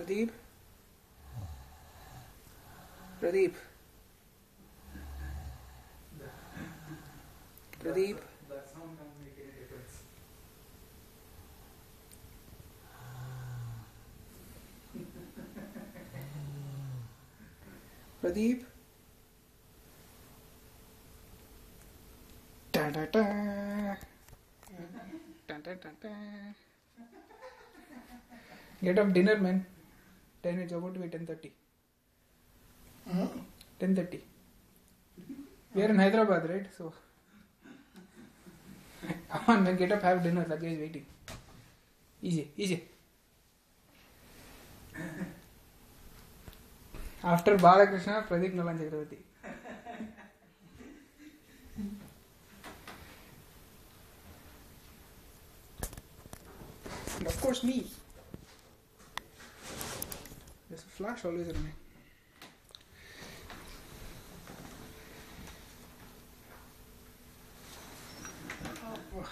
Pradeep. Pradeep. Pradeep. That sound can't make any difference. Pradeep. Da da da. Da da da da. Get up dinner, man. 10. It's about to be 10:30. 10:30. We are in Hyderabad, right? So, come on, man. Get up, have dinner. Luggage is waiting. Easy, easy. After Balakrishna, Pradeep Nalan Chakravarti. And of course, me. There's a flash always in me. Oh.